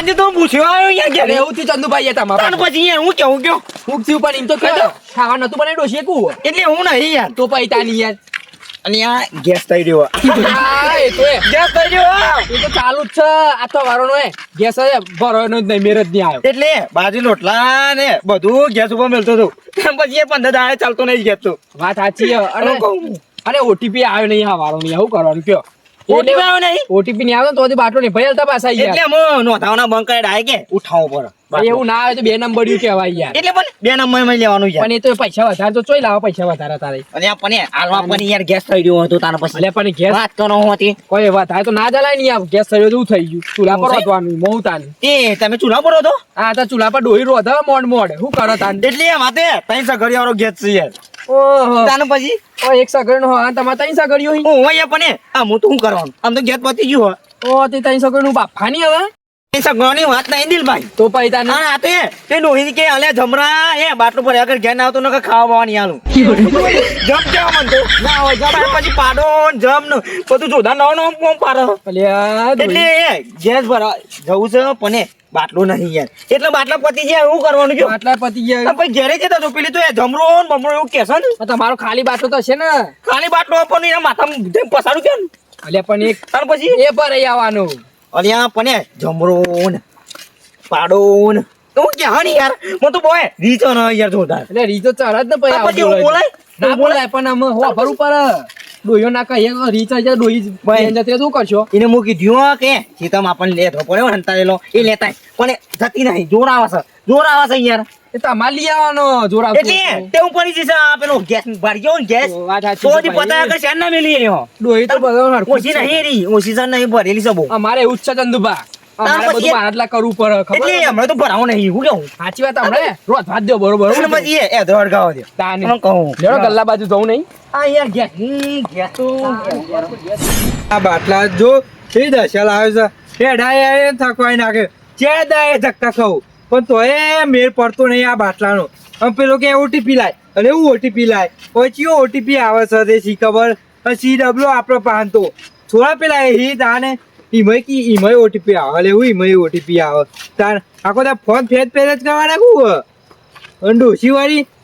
આજે તો પૂછ્યો આવ્યો યાર અરે એવું થયું ચંદુભાઈ તમારા તાન પછી યાર હું કેવું કયો હું થયું પણ એમ તો કહો ખાવા નતું બનાવી ડોશી કું એટલે હું નહીં યાર તો પછી તાની યાર અને આ ગેસ થઈ રહ્યો હા એ તો ગેસ થઈ રહ્યો એ તો ચાલુ જ છે આ તો વારોનો હે ગેસ ભરવાનો જ નહીં મેર જ નહીં આવ્યો એટલે બાજુ લોટલા ને બધું ગેસ ઉપર મેલતો હતો પછી એ 15 દાડે ચાલતો નહીં ગેસ તો વાત સાચી છે અને અરે ઓટીપી આવ્યો નહીં આ વારો નહીં શું કરવાનું કયો ઓટીપી આવ્યો નહીં ઓટીપી નહીં આવ્યો તો બાટલો નહીં ભયલ તપાસ આવી એટલે હું નોંધાવના બંધ કરી ડાય કે ઉઠાવો પર એવું ના આવે તો 2 નંબર યુ કહેવાય યાર એટલે પણ 2 નંબર માં લેવાનું યાર પણ એ તો પૈસા વધારે તો ચોઈ લાવો પૈસા વધારે તારે અને આ પણ હાલવા પણ યાર ગેસ થઈ રહ્યો હતો તાર પછી એટલે પણ ગેસ વાત કરો હોતી કોઈ વાત આ તો ના જલાય નહીં આ ગેસ થયો તો થઈ ગયું ચૂલા પર રોધવાનું મોં તાન એ તમે ચૂલા પર હતો આ તો ચૂલા પર ડોહી રોધે મોડ શું કરો તાન એટલે એ વાતે તઈ સગડિયા વાળો ગેસ છે યાર ઓહો તાન પછી ઓ એક સગડ નો હા તમારે ત્રણ સગડીઓ ઓ હોય પણ આ હું તો શું કરવાનું આમ તો ગેસ પતી ગયું હો ઓ તે ત્રણ સગડ નું બાફાની હવે એ સગવાની વાત નહીં દિલભાઈ તો પછી તાન આ તે ડોહી કે અલે જમરા એ બાટલો પર આગળ ઘેર ના આવતો ન ખાવા બાવાની આલું જમ કેવા મન તો ના હોય જમ પછી પાડો ને જમ ને બધું જોધા નવો નવો કોમ પાડો અલ્યા એટલે એ ગેસ ભરા જવું છે પણ બાટલો નહીં યાર એટલે બાટલા પતી જાય એવું કરવાનું જો આટલા પતી ગયા પછી ઘરે જતા તો પેલી તો એ જમરો ને બમરો એવું કેસે ને તમારો ખાલી બાટલો તો છે ને ખાલી બાટલો પણ એના માથામાં પસારું કે અલ્યા પણ એક તાર પછી એ પર આવવાનું અલ્યા પણ જમરો ને પાડો ને તો હું કે હની યાર હું તો બોય રીચો ન યાર જોરદાર એટલે રીતો ચરજ ને પછી હું બોલાય ના બોલાય પણ આમ હો ભરું પર ડોયો ના કહીએ રીચાર્જ ડોહી ભાઈ. જતી શું કરશો એને હું કીધું કે સીતમ આપણને લેતો પડ્યો હંતારેલો એ લેતા પણ જતી નહીં જોર આવે છે યાર એ તમારે લઈ આવવાનો જોર એટલે તે હું પડી જશે આ પેલો ગેસ ભરી ગયો ને ગેસ તો જ પતા કર શાન ના મેલી રહ્યો ડોહી તો બધો હરખું ઓછી નહીં રી ઓછી સર નહીં ભરેલી છે બહુ અમારે એવું જ છે ચંદુભા અમારે પછી બધું આટલા કરવું પડે ખબર એટલે હમણાં તો ભરાવો નહીં હું કેવું સાચી વાત હમણાં રોજ ભાત દો બરોબર અને પછી એ ધોળ ગાવા દે તાને હું કહું લેડો ગલ્લા બાજુ જવું નહીં આ યાર ગેસ તો આ બાટલા જો એ દશા લાવે છે હેડાય થકવાઈ નાખે ચેદાય ધક્કા ખાવું પણ તોય મેર પડતો નહીં આ બાટલાનો આમ પેલો કે ઓટીપી લાય અને એવું ઓટીપી લાય પછી ઓટીપી આવે છે તે સી ખબર સી ડબલો આપણો પાનતો થોડા પેલા એ તાને ઈમય ઓટીપી આવે એટલે એવું ઈમય ઓટીપી આવે તાર આખો ત્યાં ફોન ફેજ જ કરવા નાખું અને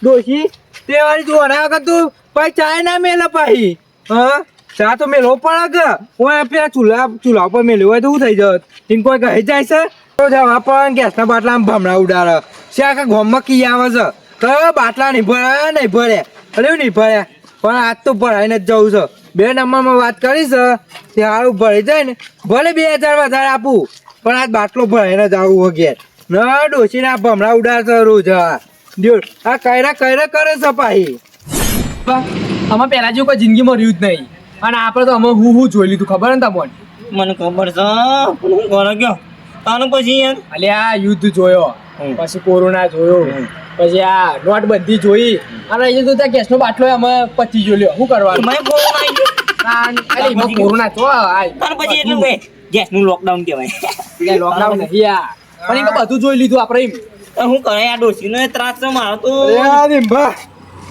ડોશી તે વાળી તું અના વખત તું પછી ચાય ના મેલા પાહી હા ચા તો મેલો પણ કે હું પેલા ચૂલા ઉપર મેલ્યો હોય તો શું થઈ જત એમ કોઈ કહી જાય છે તો જવા પણ ગેસના બાટલા ભમણા ઉડાડે છે આખા ગોમમાં કી આવે છે તો બાટલા નહીં ભર્યા નહીં ભર્યા અરે નહીં ભર્યા પણ આજ તો ભરાઈને જ જવું છે 2 નંબરમાં વાત કરી છે તે સારું ભરી જાય ને ભલે 2000 વધારે આપું પણ આજ બાટલો ભરાઈને જ આવું વગેરે ના ડોસીને આ ભમણા ઉડાડશે રોજ આ કયરા કરે છે પાહી આમાં પેલા જેવું કોઈ જિંદગીમાં રહ્યું જ નહીં અને આપણે તો અમે હું જોઈ લીધું ખબર ને તમને મને ખબર છે હું ઘરે ગયો તાનું પછી યાર અલ્યા યુદ્ધ જોયો પછી કોરોના જોયો પછી આ નોટબંધી જોઈ અને એ તો ત્યાં ગેસનો બાટલો અમે પચી જો લ્યો શું કરવાનું મેં ફોન આવી ગયો અરે એમાં કોરોના તો તાર પછી એટલું કે ગેસ નું લોકડાઉન કહેવાય લોકડાઉન નહીં આ પણ એ બધું જોઈ લીધું આપણે એમ હું કરે આ ડોસી નો ત્રાસ છે મારો તો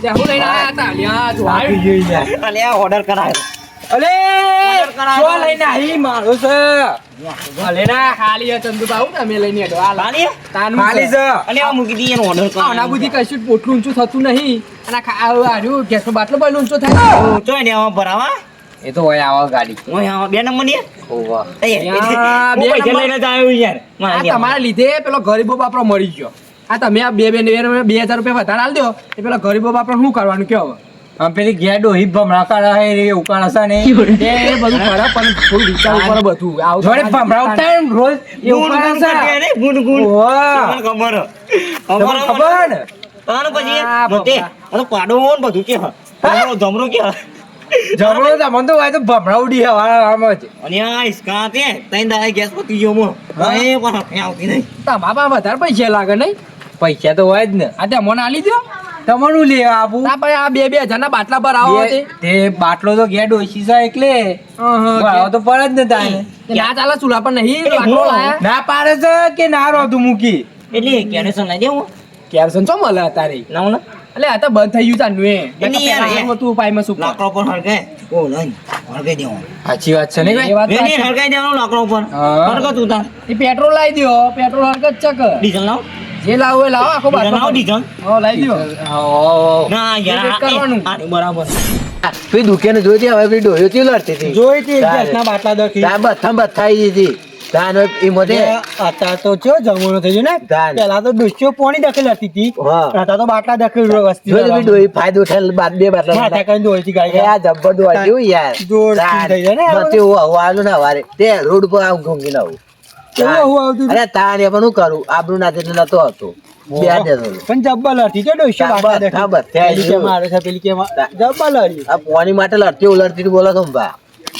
ત્યાં હું લઈને આવ્યા હતા અલ્યા જો આવ્યું અલે આ ઓર્ડર કરાયો અલે જો લઈને આવી મારો છે ભલે ના ખાલી હે ચંદુબા હું તમે લઈને હેડો આ ખાલી તાનું ખાલી છે અલે આ મૂકી દી એનો ઓર્ડર કરાયો આના બુદ્ધિ કશું પોટલું ઊંચું થતું નહીં અને આર્યું ગેસનો બાટલો પહેલું ઊંચો થાય તો એને આવા ભરાવા એ તો હોય આવા ગાડી ઓય આવા 2 નંબર ની ઓવા એ યા, બે બે પૈસા નંબર. લઈને જ આવ્યો યાર આ તમારા લીધે પેલો ગરીબો બાપરો મરી ગયો આ તમે આ 2000 રૂપિયા વધારે આલ દો એ પેલા ગરીબો બાપરો શું કરવાનું કયો હવે આમ પેલી ગેડો હિપ ભમણા કાઢા હે રે ઉકાળા છે ને એ બધું કરે પણ થોડું વિચાર ઉપર બધું આવું જોડે ભમણા ઉઠાય ને રોજ એ ઉકાળા છે ગુણ ગુણ ઓવા મને ખબર તમને ખબર ને તાનું પછી આ મોટે આ તો પાડો ને બધું કે તમારો જમરો કે જરૂર જ મને તો હોય તો ભમણા ઉડી આમ જ અને આ ઇસકા તે તૈન દાડા ગેસ પતી ગયો મો એ પણ કઈ આવતી નહીં તમારા પાસે વધારે પૈસા લાગે નહીં પૈસા તો હોય જ ને આ તે મને આલી દો તમારું લે આપું ના ભાઈ આ 2000 ના બાટલા પર આવો તે તે બાટલો તો ગેડ ઓછી છે એટલે ભાવ તો પડે જ ને તાને ના ચાલે ચૂલા પર નહીં બાટલો લાયા ના પાડે છે કે ના રોતું મૂકી એટલે કેનેસન લઈ દેવું કેરસન ચો મળે તારી ના મને એટલે આ તો બંધ થઈ ગયું તાનું એ એની યાર, પેલા આવું હતું પાઈમાં શું લાકડો પર હળગે ઓ નહીં હળગાઈ દેવાનું સાચી વાત છે ને એ વાત તો વેની હળગાઈ દેવાનું લાકડો પર હા. હળગો તું તાર એ પેટ્રોલ લાવી દ્યો પેટ્રોલ હરકત ચક ડીઝલ લાવ જે લાવો એ લાવો આખો ડીઝલ લાવ બાટલો ડીઝલ હો લાવી દ્યો ના યાર એ કરવાનું. આ બરાબર પેલી દુકાને જોઈતી હવે પેલી ડોહીઓ ચેવી લડતી હતી જોઈ હતી ગેસના બાટલા દખી ત્યાં બથામ બથાઈ હતી ત્યાં એ મોઢે અત્યારે તો ચો જમવાનો થઈ ગયો ને તાન. પેલા તો ડોસ્યો પોણી દખેલ હતી તી હા. અત્યારે તો બાટલા દખેલ વસ્તી જોઈ પેલી ડોહી ફાયદો થયેલ બે માથા બાટલા કરીને દોડતી ગાય એ આ જબ્બર ડોહા જેવું યાર જોર તાન. થઈ જાય ને આ મતે હું આવું ના વારે તે રોડ પર આવું ઘૂંઘીને આવું કેવું આવું આવતું હતું? અરે તાન એ પણ હું કરું આબરૂ ના નતો હતો બે હાથે હતો. પણ જબ્બર લડતી છે ડોસ્યો બાટલા દખી. હા, બસ, ત્યાં પેલી કે મારે છે પેલી કે જબ્બર લડી આ પોણી માટે લડતી ઉલડતી બોલો તો ભા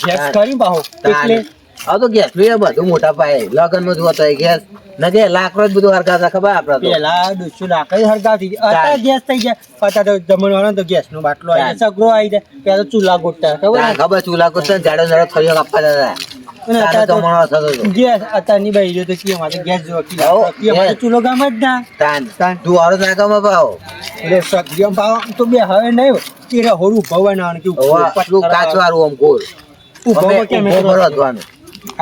ગેસ કરી પાહો એટલે હવે તો ગેસ નું એ બધું મોટા પાયે લગન માં જોતો હોય ગેસ ના કે લાકડો જ બધું હરગાતા ખબર આપડે તો પેલા ડોસ્યો લાકડી હરગાવતી હતી. અત્યારે ગેસ થઈ ગયા અત્યારે તો જમવાનો તો ગેસ નો બાટલો આવી જાય સગરો આવી જાય પેલા તો ચૂલા ગોટતા ખબર તાન ખબર ચૂલા કરતા જાડો જાડો થયો કાપવા જતા અને અત્યારે તો જમણો થતો હતો ગેસ અત્યારની બહેરીઓ તો કે મારે ગેસ જો કે મારે ચૂલો ગામ જ ના તાન તું હારો નાકામાં પાવ એટલે સબ્જીઓ ભાવ તો બે હવે નહીં હોય તેરે હોરું ભવન કે પેલું કાચવાળું આમ ગોળ ઉભો કેમ ઉભો ભરવાનું.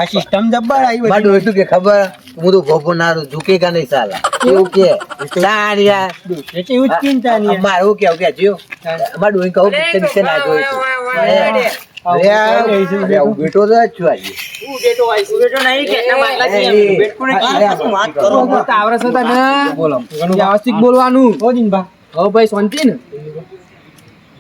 આ સિસ્ટમ જબ્બર આવી મારું બધી એટલું કે ખબર હું તો ભોપો નારું ઝૂકે કા નહીં સાલા એવું કે તાન યાર એટલે એવું જ ચિંતા નહીં મારે એવું કેવું કે જ્યો મારું ડોઈ કહું કે નીચે ના જોઈ બેટો તો જ છું આજે બેટો નહીં કે બાટલા છે બેટકો ને શું વાત કરો આવરસ હતા ને બોલો વ્યવસ્થિત બોલવાનું હો દિનભા હો ભાઈ શાંતિ ને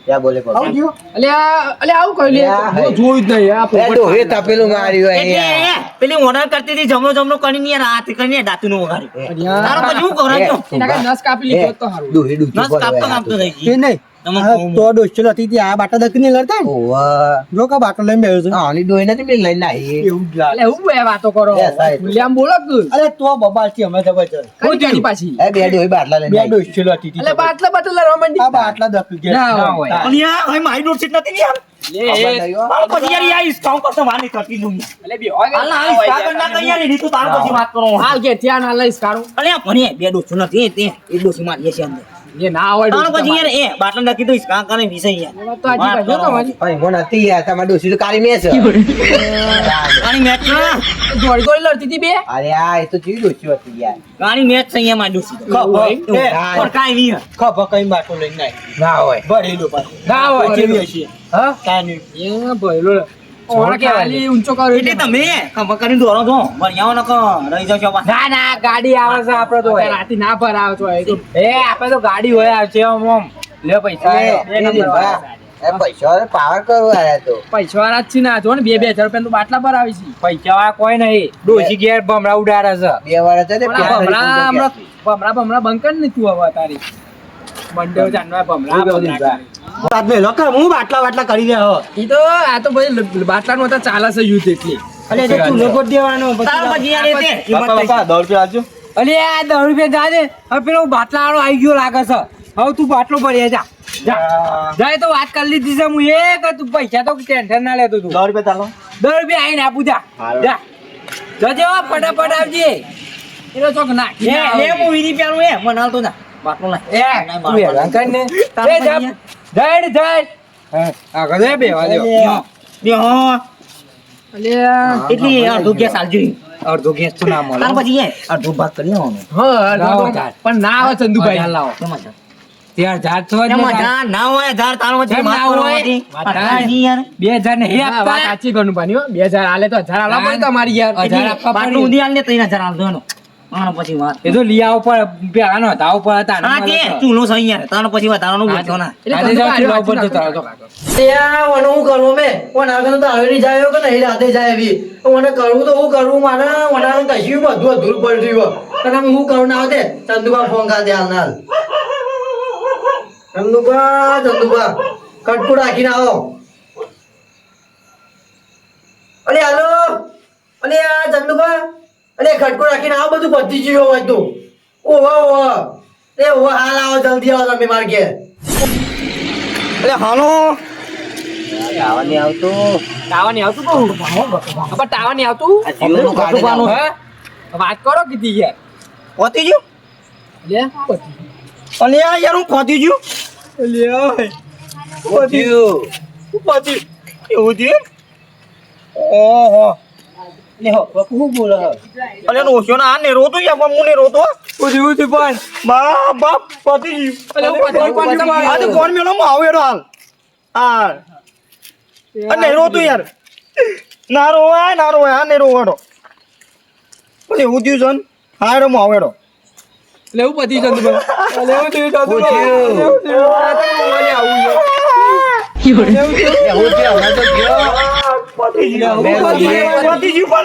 ક્યાં બોલે કહો અલે આવું કહ્યું લે યા, જોયું જ નહીં આ એ પોપટ ડોહે તપેલું માર્યું એટલે અહીંયા પેલી ઓર્ડર કરતી હતી જમણો જમણો કરીને યાર હાથ કરીને દાતું નું વગાડ્યું તારો પછી હું કરાવ્યો એના કાંઈ નસ કાપી લીધો હોત તો સારું ડોહે ડૂચું નસ કાપતો કાપતો થઈ એ ગઈ નહીં તમે આ કહું. તો ડોસ્યો હતી તે આ બાટા દખી નહીં લડતા ને ઓવા જો કા બાટલો લઈને બેઠો છે આની ડોહી નથી પેલી લઈને આવી એવું જ લાગે. એટલે હું બે વાતો કરો એ સાહેબ. ખુલ્લેઆમ બોલો તું અરે તો બબાલ થી અમે જબરજસ્ત કઈ ગાડી પાછી એ બે ડોહી બાટલા લઈને બે આવી. ડોસ્યો હતી એટલે બાટલા બાટલા રવા માંડી આ બાટલા દખી ગયા ના હોય. પણ યાર હવે મારી નોટ સીટ નથી ને યાર તારો પછી યાર યાર ઇસ્કાઉ કરતો વાની કરતી દઉં એટલે બી હોય અલા આ ઇસ્કા કરના કઈ યાર એની તું તારો પછી વાત કરો હાલ કે ત્યાં ના લઈશ કાઢું અલે આ ભણે બે ડોસો નથી તે એક ડોસી મારી છે અંદર જે ના હોય તારો ડોસી પછી યાર એ બાટલા નાખી દો ઇસ્કા કરે વિષય યાર તમારે. તો આજી વાત કહ્યું કરો. તમારી. પણ હું નથી યાર તમારી ડોસી તો કાળી મેં છે ગાણી મેચ છે દોડી દોડી લડતી હતી બે અરે આ એ તો ચીવી ડોસી હતી યાર ગાણી મેચ છે અહીંયા મારી ડોસી ખબર. એ, પણ કાઈ વી ખબર કઈ બાટલો લઈને આવી ના હોય ભરેલો પાછો ના હોય. ભરેલી હશે હા કાંઈ નહીં. એ ભયલો ઓણે ખાલી ઊંચો કર્યો એટલે તમે ખબર કરીને દોરો છો ભણ્યાઓ નકો રહી જાવ છો પાછા. ના ના ગાડી આવે છે આપડે તો રાતે ના ભરાવ છો એ તો એ આપણે તો ગાડી હોય આવશે ઓમ લે પૈસા બે નંબર વાળા. એ પૈસા પાવર કરવો આયા તો પૈસા વાળા જ છે ને આ જો ને 2,000 રૂપિયા તો બાટલા પર આવી છે પૈસા વાળા કોઈ નહીં ડોસી ઘેર ભમરા ઉડાડે છે બે વાર હતા ને પણ આ પ્યાર ભમરા બંકર ને તું હવે તારી મંડે જાનવા ભમરા હું બાટલા બાટલા કરી દે હો ઈ તો આ તો ભાઈ બાટલા નો ચાલે છે યુદ્ધ એટલે અલે તો તું લોકો દેવાનો તારો પછી યાર એ તે હિંમત થઈ. અલે આ 10 રૂપિયા જાજે હવે પેલો બાટલા વાળો આવી ગયો લાગે છે હવે તું બાટલો ભરી જા જાય તો વાત કરી લીધી છે હું એ કે તું પૈસા તો ટેન્શન ના લેતો તું 10 રૂપિયા આઈને આપું જા જા જજો ફટાફટ આવજે એનો ચોક નાખી એ લે હું વીરી પ્યારું એ મને હાલતો ના બાટલો ના એ તું હેરાન કરીને એ જા જય ને જય હા આગળ જય બેવા દે બેહો અલ્યા એટલી અડધું ગેસ આલજો અડધો ગેસ તો ના મળે તાર પછી એ અડધું ભાગ કરી લેવાનો હા લાવો અડધો તાર. પણ ના આવે ચંદુભાઈ લાવો કેમાં છે? ત્યાર જાત તો જ કેમાં ને જા? ના હોય ધાર તારો વચ્ચે કેમ વાત ના હોય? કરવાની. વાત અઢારજી યાર 2000 નહીં હા, વાત આપતા સાચી ઘણું પાણી હો 2,000 આલે તો 1,000 આલવા પડે તમારી યાર હજાર એટલી આપવા બાટલું પડે. ઉધી આલ ને 3,000 આલતો એનો આનો પછી વાત એ તો લીયા ઉપર પેલાનો હતા ઉપર હતા હા તે ચૂલો છે યાર તારો પછી વધારાનું બોલતો ના એટલે આજે જાવ ચંદુભાઈ ચૂલા ઉપર વાંચી જતા નાખો. રહો. હું કરવું મેં પણ આગળ તો આવી જાય કે નહીં રાતે જાય એવી મને કરવું તો હું કરવું મારે મને કશું બધું અધૂરું પડી રહ્યું અને હું કરું ના આવતે ચંદુબા ફોન કરી દે હાલ ચંદુબા કટકું રાખીને આવો અરે હાલો અરે આ ચંદુબા અરે ખટકું રાખીને આવો બધું પતી ગયું હોય તું ઓહો એ ઓહો હાલ આવો જલ્દી આવો તમે મારે ઘેર એટલે હાલો આવા નહીં આવતું ટાવા નહીં આવતું કહું અબા ટાવા નહીં આવતું આ જીવનું કાઢી કટુપાનું. નાખો. હે? વાત કરો કીધી યાર પતી ગયું લે અને યાર હું પતી ગયું પછી એવું છે ઓહો લે હો હું બોલે અલે નોશો ના ને રોતો યાર પણ હું ને રોતો પણ બાપ પતી ગયું આ તો કોણ મેલો માં આવે હાલ હા અને રોતો યાર ના રોવાય આ ને રોવાડો પછી એવું થયું છે હા રો માં આવેડો લેવું પતી જતું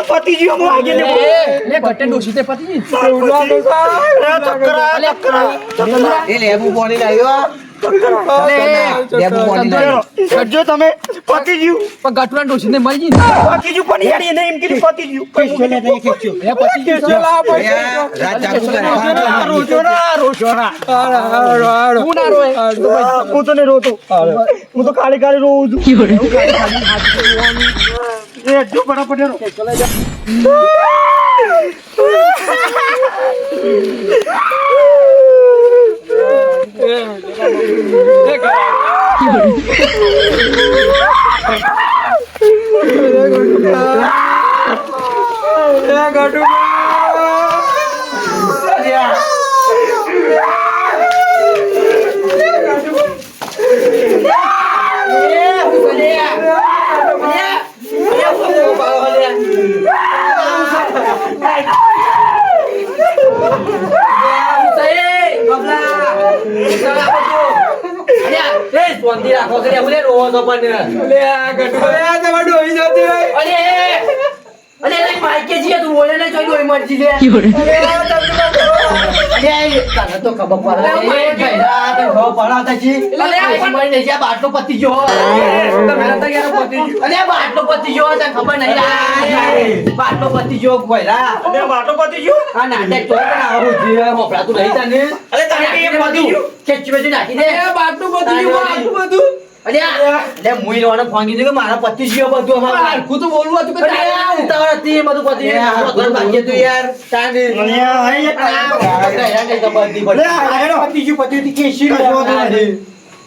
પતી ગયું હું આગે ને લે ઘટે ડોશી તે પતી ગઈ એ લેબુ પાણી લાવ્યો લેબુ પાણી લાવ્યો કરજો તમે પતી ગયું પણ ગટુરા ડોશી ને મળી ગઈ પતી ગયું પણ યાર એને એમ કીધું પતી ગયું લે પતી ગયું રાત ચાલુ કરે રોજોના હું ના રોય હું તો ને રોતો હું તો ખાલી રોઉં છું એ જો ફટાફટ રો બાટલો પતી ગયો ખબર નહીં બાટલો પતી ગયો બાટો પતી ગયું આ નાટક તો હોપડાતું રહી તને અરે તમે કેમ પતી ગયું ખેંચી બેચી નાખી દે બાટલું પતી ગયું બધું અરે મુઈ રોવાનો ફોન કીધું કે મારા પતિ ગયો બધું અમારા હરખું તો બોલવું હતું કે ઉતાવળ હતી બધું પતિ ગયું ભાગ્ય તું યાર ચાંદી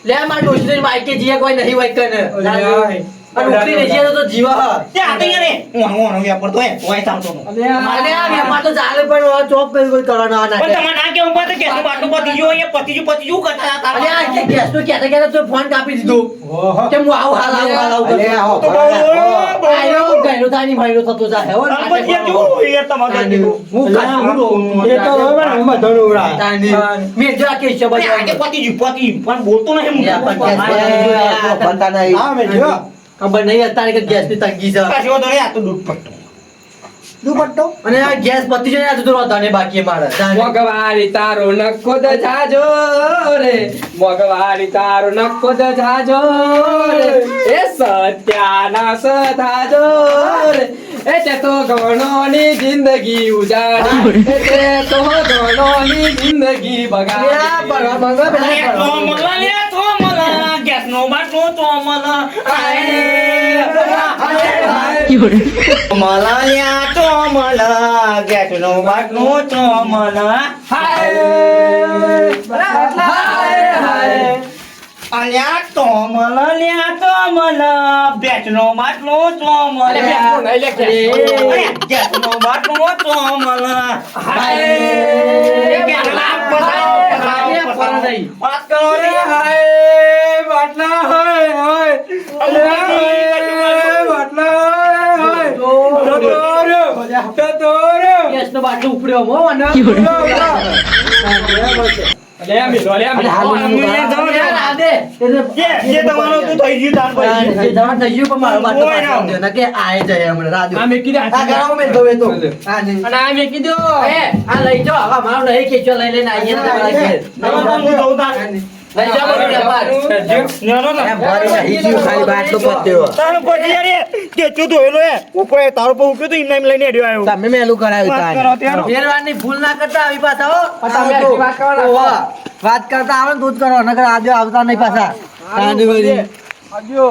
લે માર ડોશી માઈકે જીએ કોઈ નહીં હોય કને અને ઉતરી રહી છે તો જીવા મારે આ વેપાર તો ચાલે પણ ચોપ કરી કોઈ કરવાનો ના અરે આ કે ગેસ તો કહેતા તો ફોન કાપી દીધો કે હું હાલ આવું આયો ગયો તાની ભાઈનો થતો જાય હો મેં જો આ કે છે બોલતો નહીં ખબર નહીં અત્યારે કે ગેસ ની તંગી છે અને આ ગેસ પતી જાય તો તને બાકી મારે મોગવારી તારો નખો દ જાજો રે મોગવારી તારો નખો દ જાજો રે એ સત્યાનાશ થાજો રે એ તે તો ગણોની જિંદગી ઉજાડી એ તે તો ગણોની જિંદગી બગાડી ગેસ નો બાટલો તો મલા તો મલા ગેસ નો બાટલો તો મલા અલ્યા તો મલા બેચ નો બાટલો તો મલા ગેસ નો બાટલો તો મલા વાત કરો રે ગેસ નો બાટલો ઉપડ્યો હો અને તારો પર ઉઠ્યો તો એમને એમ લઈને આવ્યો તમે મેલું કરાવ્યું ફેરવાની ભૂલ ના કરતા આવી પાછા વાત કરતા આવે ને તું જ કરો નકર આજે આવતા નહીં પાછા આજો